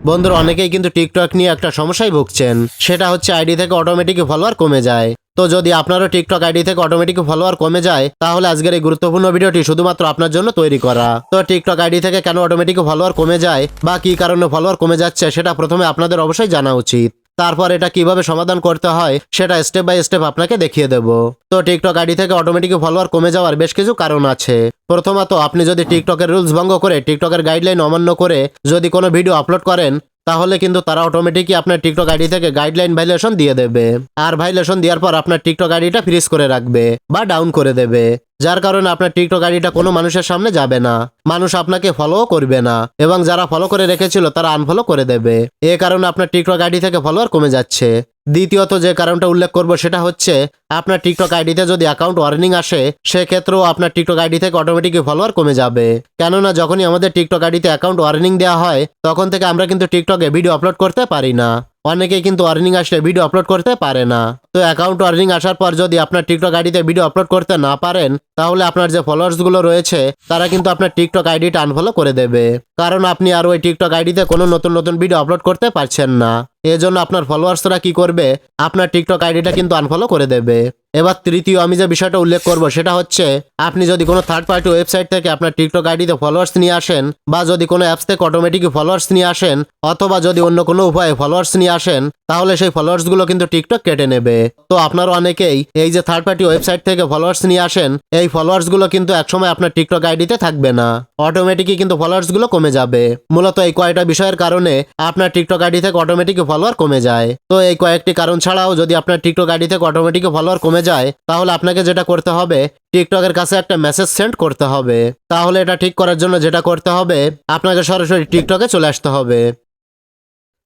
বন্ধুরা, অনেকেই কিন্তু টিকটক নিয়ে একটা সমস্যায় ভুগছেন, সেটা হচ্ছে আইডি থেকে অটোমেটিক ফলোয়ার কমে যায়। তো যদি আপনারও টিকটক আইডি থেকে অটোমেটিক ফলোয়ার কমে যায়, তাহলে আজকের এই গুরুত্বপূর্ণ ভিডিওটি শুধুমাত্র আপনার জন্য তৈরি করা। তো টিকটক আইডি থেকে কেন অটোমেটিক ফলোয়ার কমে যায় বা কি কারণে ফলোয়ার কমে যাচ্ছে, সেটা প্রথমে আপনাদের অবশ্যই জানা উচিত। তারপর এটা কিভাবে সমাধান করতে হয় সেটা স্টেপ বাই স্টেপ আপনাকে দেখিয়ে দেব। তো টিকটক আইডি থেকে অটোমেটিক ফলোয়ার কমে যাওয়ার বেশ কিছু কারণ আছে। প্রথমত, আপনি যদি টিকটকের রুলস ভঙ্গ করে, টিকটকের গাইডলাইন অমান্য করে যদি কোনো ভিডিও আপলোড করেন, তাহলে কিন্তু তারা অটোমেটিকই আপনার টিকটক আইডি থেকে গাইডলাইন ভাইলেশন দিয়ে দেবে। আর ভাইলেশন দেওয়ার পর আপনার টিকটক আইডিটা ফ্রিজ করে রাখবে বা ডাউন করে দেবে, যার কারণে আপনার টিকটক আইডিটা কোনো মানুষের সামনে যাবে না, মানুষ আপনাকে ফলো করবে না, এবং যারা ফলো করে রেখেছিল তারা আনফলো করে দেবে। এ কারণে আপনার টিকটক আইডি থেকে ফলোয়ার কমে যাচ্ছে। দ্বিতীয়ত যে কারণটা উল্লেখ করব সেটা হচ্ছে, আপনার টিকটক আইডিতে যদি অ্যাকাউন্ট ওয়ার্নিং আসে, সেক্ষেত্রেও আপনার টিকটক আইডি থেকে অটোমেটিক ফলোয়ার কমে যাবে। কেননা যখনই আমাদের টিকটক আইডিতে অ্যাকাউন্ট ওয়ার্নিং দেওয়া হয়, তখন থেকে আমরা কিন্তু টিকটকে ভিডিও আপলোড করতে পারি না। অনেকেই কিন্তু ওয়ার্নিং আসলে ভিডিও আপলোড করতে পারে না। তো অ্যাকাউন্ট ওয়ার্নিং আসার পর যদি আপনার টিকটক আইডিতে ভিডিও আপলোড করতে না পারেন, তাহলে আপনার যে ফলোয়ার্সগুলো রয়েছে তারা কিন্তু আপনার টিকটক আইডিটা আনফলো করে দেবে, কারণ আপনি আর ওই টিকটক আইডিতে কোনো নতুন নতুন ভিডিও আপলোড করতে পারছেন না। এজন্য আপনার ফলোয়ার্সরা কি করবে, আপনার টিকটক আইডিটা কিন্তু আনফলো করে দেবে। এবার তৃতীয় আমি যে বিষয়টা উল্লেখ করব সেটা হচ্ছে, আপনি যদি কোনো থার্ড পার্টি ওয়েবসাইট থেকে আপনার টিকটক আইডিতে ফলোয়ার্স নিয়ে আসেন, বা যদি কোনো অ্যাপস থেকে অটোমেটিক ফলোয়ার্স নিয়ে আসেন, অথবা যদি অন্য কোনো উপায়ে ফলোয়ার্স নিয়ে আসেন, তাহলে সেই ফলোয়ার্সগুলো কিন্তু টিকটক কেটে নেবে। তো আপনারা অনেকেই এই যে থার্ড পার্টি ওয়েবসাইট থেকে ফলোয়ার্স নিয়ে আসেন, এই ফলোয়ার্সগুলো কিন্তু একসময় আপনার টিকটক আইডিতে থাকবে না, অটোমেটিকই কিন্তু ফলোয়ার্সগুলো কমে যাবে। মূলত এই কয়েকটা বিষয়ের কারণে আপনার টিকটক আইডি থেকে অটোমেটিক ফলোয়ার কমে যায়। তো এই কয়েকটি কারণ ছাড়াও যদি আপনার টিকটক আইডি থেকে অটোমেটিক ফলোয়ার কমে যায়, তাহলে আপনাকে যেটা করতে হবে, টিকটকের কাছে একটা মেসেজ সেন্ড করতে হবে। তাহলে এটা ঠিক করার জন্য যেটা করতে হবে, আপনাকে সরাসরি টিকটকে চলে আসতে হবে।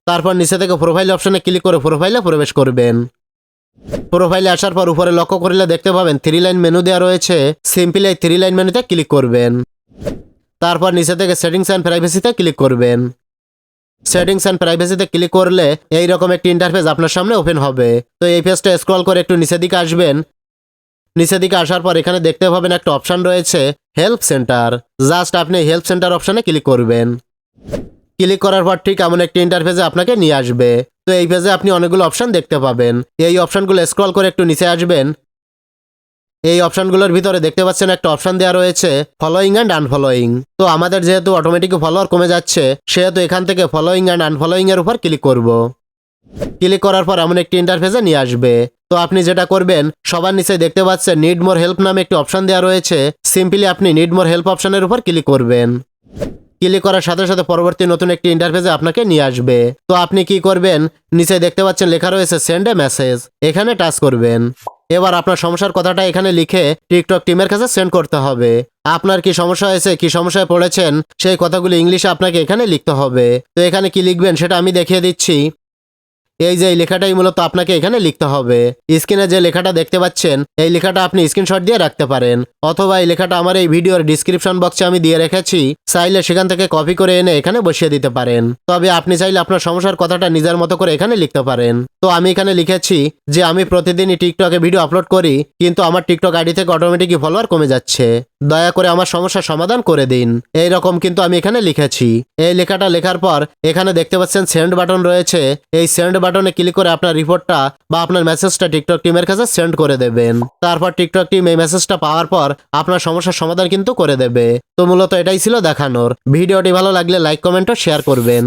তারপর নিচে থেকে প্রোফাইল অপশনে ক্লিক করে প্রোফাইলে প্রবেশ করবেন। প্রোফাইলে আসার পর উপরে লক্ষ্য করলে দেখতে পাবেন 3 লাইন মেনু দেওয়া রয়েছে। সিম্পলি এই 3 লাইন মেনুতে ক্লিক করবেন। তারপর নিচে থেকে সেটিংস অ্যান্ড প্রাইভেসিতে ক্লিক করবেন। সেটিংস অ্যান্ড প্রাইভেসিতে ক্লিক করলে এইরকম একটি ইন্টারফেস আপনার সামনে ওপেন হবে। তো এই পেজটা স্ক্রল করে একটু নিচের দিকে আসবেন। নিচের দিকে আসার পর এখানে দেখতে পাবেন একটা অপশন রয়েছে হেল্প সেন্টার। জাস্ট আপনি হেল্প সেন্টার অপশনে ক্লিক করবেন। ক্লিক করার পর ঠিক এমন একটি ইন্টারফেসে আপনাকে নিয়ে আসবে। তো এই পেজে আপনি অনেকগুলো অপশন দেখতে পাবেন। এই অপশনগুলো স্ক্রল করে একটু নিচে আসবেন। এই অপশনগুলোর ভিতরে দেখতে পাচ্ছেন একটা অপশন দেওয়া রয়েছে ফলোয়িং অ্যান্ড আনফলোয়িং। তো আমাদের যেহেতু অটোমেটিক ফলোয়ার কমে যাচ্ছে, সেহেতু এখান থেকে ফলোয়িং অ্যান্ড আনফলোয়িং এর উপর ক্লিক করব। ক্লিক করার পর এমন একটি ইন্টারফেসে নিয়ে আসবে। তো আপনি যেটা করবেন, সবার নিচে দেখতে পাচ্ছেন নিড মোর হেল্প নামে একটি অপশন দেওয়া রয়েছে। সিম্পলি আপনি নিড মোর হেল্প অপশনের উপর ক্লিক করবেন। ক্লিক করার সাথে সাথে পরবর্তী নতুন একটি ইন্টারফেসে আপনাকে নিয়ে আসবে। তো আপনি কি করবেন, নিচে দেখতে পাচ্ছেন লেখা রয়েছে সেন্ড এ মেসেজ, এখানে টাচ করবেন। এবার আপনার সমস্যার কথাটা এখানে লিখে টিকটক টিমের কাছে সেন্ড করতে হবে। আপনার কি সমস্যা হয়েছে, কি সমস্যায় পড়েছেন, সেই কথাগুলো ইংলিশে আপনাকে এখানে লিখতে হবে। তো এখানে কি লিখবেন সেটা আমি দেখিয়ে দিচ্ছি। এই যে এই লেখাটাই মূলত আপনাকে এখানে লিখতে হবে। স্ক্রিনে যে লেখাটা দেখতে পাচ্ছেন, এই লেখাটা আপনি স্ক্রিনশট দিয়ে রাখতে পারেন, অথবা এই লেখাটা আমার এই ভিডিওর ডিসক্রিপশন বক্সে আমি দিয়ে রেখেছি, চাইলে সেখান থেকে কপি করে এনে এখানে বসিয়ে দিতে পারেন। তবে আপনি চাইলে আপনার সমস্যার কথাটা নিজের মতো করে এখানে লিখতে পারেন। তো আমি এখানে লিখেছি যে আমি প্রতিদিনই টিকটকে ভিডিও আপলোড করি, কিন্তু আমার টিকটক আইডি থেকে অটোমেটিকই ফলোয়ার কমে যাচ্ছে। দয়া করে আমার সমস্যার সমাধান করে দিন। এই রকম কিন্তু আমি এখানে লিখেছি। এই লেখাটা লেখার পর এখানে দেখতে পাচ্ছেন সেন্ড বাটন রয়েছে। এই সেন্ড বাটনে ক্লিক করে আপনার রিপোর্টটা বা আপনার মেসেজটা টিকটক টিমের কাছে সেন্ড করে দেবেন। তারপর টিকটক টিম এই মেসেজটা পাওয়ার পর আপনার সমস্যার সমাধান কিন্তু করে দেবে। তো মূলত এটাই ছিল দেখানোর। ভিডিওটি ভালো লাগলে লাইক, কমেন্ট ও শেয়ার করবেন।